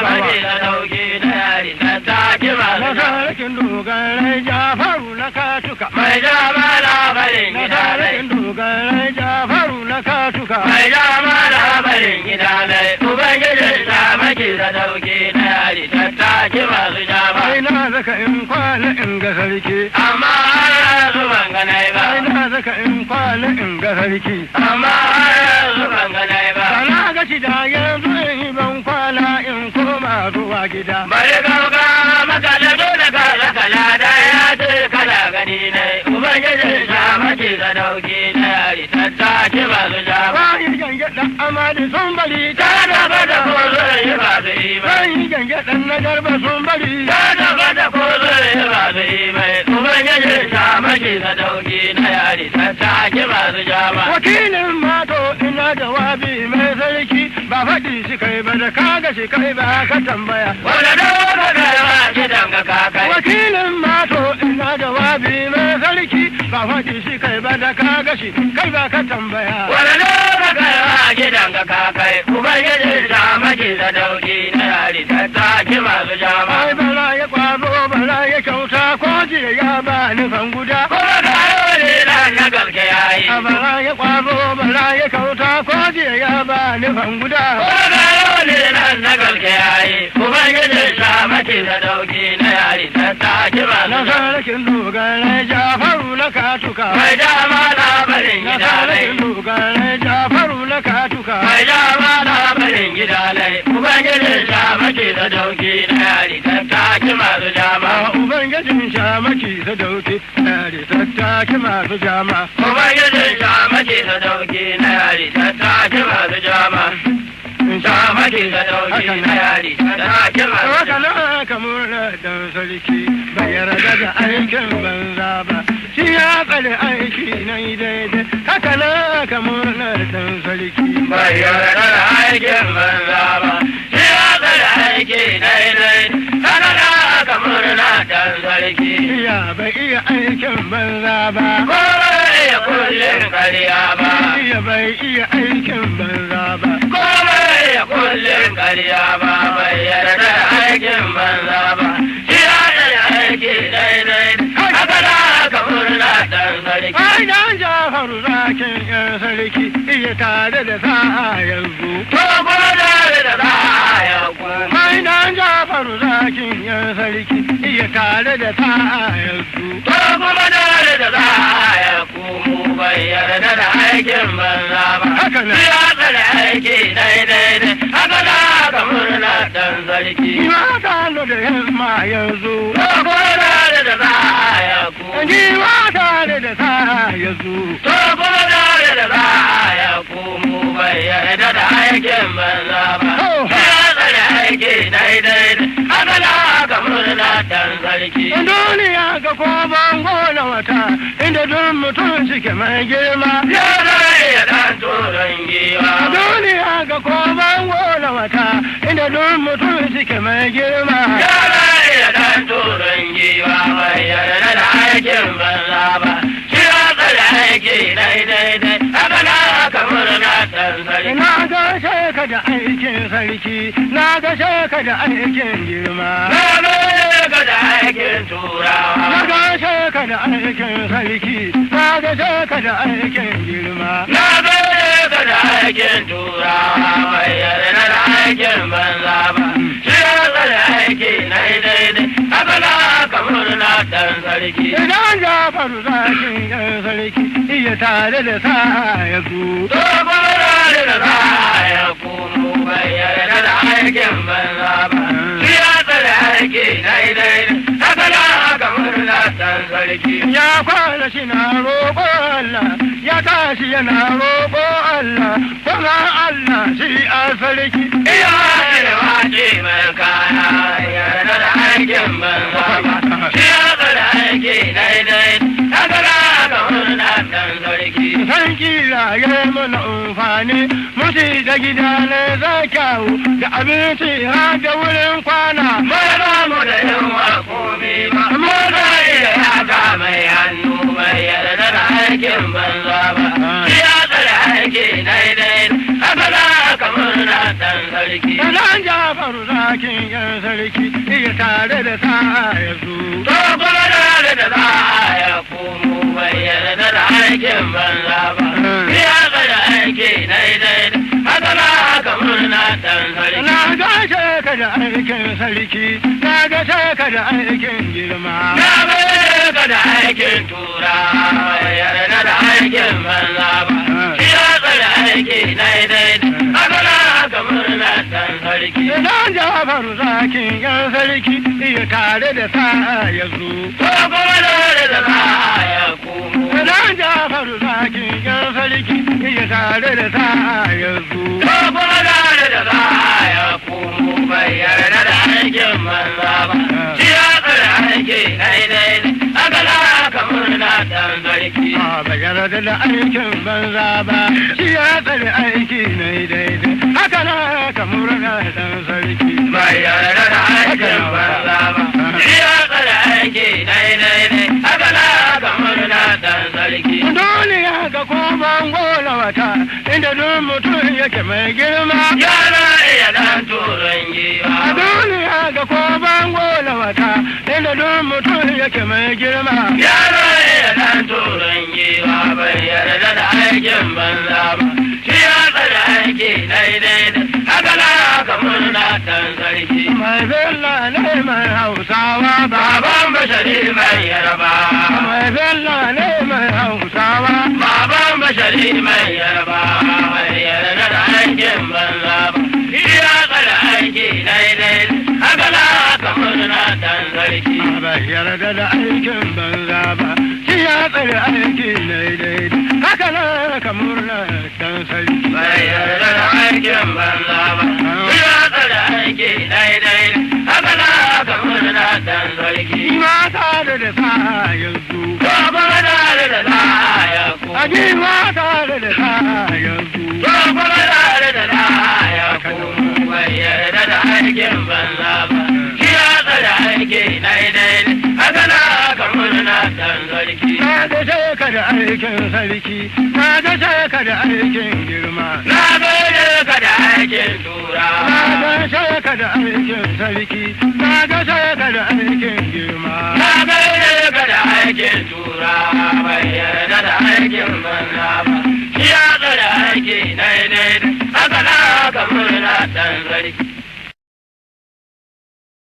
mace da dauki na yari ta take masu na sarkin dogarai Jafaru na katuka mai jama labarin na gida lai sarkin dogarai Jafaru na katuka mai jama labarin gida lai ubangijin ta mace da dauki na yari ta take masu jama ai na zaka in kwana in ga sarki amma har su ban ganai ba ai na zaka in kwana in ga sarki amma har su ban ganai ba sana ga shi da yanzu in yi ban kwana in koma zuwa gida bari gauga maka da dole ka zaka lada ya ce kana gani ne ubangijin ta mace da dauki na yari ta take masu jama bayi gangaɗa amadi sun bari ta gaba da ko zai yi ba su yi ba bayi gangaɗa na garba sun bari ta gaba da ko zai yi ba su yi mai ubangijin ta mace da dauki na yari ta take masu jama wakilin mato ina jawabi mai sarki ba faɗi shi kai ba da kaga shi kai ba ka tambaya wanda doka garba gidan ga kakai wakilin mato ina jawabi mai sarki ba faɗi shi kai ba da kaga shi kai ba ka tambaya wanda doka garba gidan ga kakai ubangijin ta mace da dauki na yari ta take masu jama ai bala ya kwaro bala ya kyauta ko jiya ya ba nufan guda kuma da yawon nan na gaske yayi a bala ya kwaro bala ya kyauta ko jiya ya ba nufan guda kuma da yawon nan na gaske yayi ubangijin ta mace da dauki na yari ta take na masu jama sarkin dogarai Jafaru na katuka mai dama labarin na gida lai sarkin dogarai Jafaru na katuka mai dama labarin gida lai ubangijin ta mace da dauki na yari ta take masu jama a ubangijin shamaki ta dauke yare tattaki masu jama ubangijin ta mace da dauki na yari ta take masu jama ta mace da dauki na yari ta take masu haka jama na kamar dan sarki bai yarda da aikin banza ba shi ya tsare aiki na daidai haka na kamar dan sarki bai yarda da aikin banza ba shi ya tsare aiki daidai haka na kamar na dan sarki ya bai iya aikin banza ba ko ya kullum kariya ba ya bai iya aikin banza ba ko ya kullum kariya ba bai yarda da aikin banza ba shi ya tsare aiki daidai haka na kamar na dan sarki ai dan Jafaru zakin yan sarki iya tare da sa'a yanzu ko kuma da za ya kuma ai dan Jafaru zakin yan sarki iya tare da sa'a yanzu ko kuma da za ya kuma bai yarda da aikin banza ba haka ne shi ya tsare aiki daidai haka na kamar na dan sarki ma ta da yamma yanzu ko kuma da za ya kuma ni ma tare da sa'a yanzu to kuma da za ya kuma bai yarda da aikin banza ba shi ya tsare aiki daidai haka na kamar na dan sarki duniya ga koban gona wata inda duk mutum suke mai girma ya zai ya dan turon giwa duniya ga koban gona wata inda duk mutum suke mai girma ya zai ya dan turon giwa bai yarda da aikin banza ba shi ya tsare aiki daidai haka na kamar na dan sarki na ga ka da aikin sarki na ga ka da aikin girma na zai ga da aikin turawa na ga ka da aikin sarki na ga ka da aikin girma na zai ga da aikin turawa bai yarda da aikin banza ba shi ya tsare aiki daidai haka na kamar na dan sarki idan Jafaru zakin yan sarki iya tare da sa'a ya zu to kuma da za ya kuma bai yarda da aikin banza ba shi ya tsare aiki daidai haka na kamar na dan sarki ya kwana shi na roƙo Allah ya tashi yana roƙo Allah kuma Allah shi a sarki iya da wace mai kaya yarda da aikin banza ba shi ya tsare aiki daidai haka na kamar na dan sarki sarki raye mana amfani mutu da gida ne za kyawu da abinci har da wurin kwana mai ba mu da yawa komi ba mu da iya haka mai hannu mai yarda da aikin banza ba shi ya tsare aiki daidai haka na kamar murna dan sarki. Dan Jafaru zakin yan sarki iya tare da sa'a ya zo. To kuma da za ya komo bai yarda da aikin banza ba. Ya tsaya aiki daidai haka na haka murna dan sarki. Na gashe ka da aikin sarki, na gashe ka da aikin girma. Na bai ka da aikin tura bai yarda da aikin banza ba. Ya tsaya aiki daidai haka na haka murna dan sarki. Dan Jafaru zakin yan sarki iya tare da sa'a ya zo. Ko kuma da za ya komo. Dan Jafaru zakin yan sarki iya tare da sa'a ya zo. Ko kuma da za ya komo bai yarda da aikin banza ba. Shi ya tsara aiki daidai haka na haka murna dan sarki. Bai yarda da aikin banza ba, shi ya tsare aiki na daidai haka na haka murna dan sarki. Bai yarda da aikin banza ba. Shi ya tsara aiki daidai haka na haka murna dan sarki. Duniya ga koman gola wata inda duk mutum yake mai girma. Yana iya dan turan giwa. Duniya ga koman gola wata inda duk mutum yake mai girma. Yana iya dan turan giwa bai yarda da aikin banza ba. Shi ya tsara aiki daidai haka na haka murna dan sarki. Mai bella ne mai Hausawa Baban bashari mai yarba. Mai bella ne mai Hausawa. Baban bashari mai yarba bai yarda da aikin banza ba. Shi ya tsara aiki daidai haka na haka murna dan sarki. Bai yarda da aikin banza ba, shi ya tsare aiki daidai haka na haka murna dan sarki. Bai yarda da aikin banza ba. Shi ya tsara aiki daidai haka na haka murna dan sarki. Mata da sa'a yanzu. Ko kuma da za ya komo. Abi mata da sa'a yanzu. Ko kuma da za ya komo bai yarda da aikin banza ba. Shi ya tsara aiki daidai haka na haka murna dan sarki. Na gashe ka da aikin sarki, na gashe ka da aikin girma. Na gaida ka da aikin tura. Na gashe ka da aikin sarki, na gashe ka da aikin girma. Na gaida ka da aikin tura bai yarda da aikin banza ba. Shi ya tsara aiki daidai haka na haka murna dan sarki.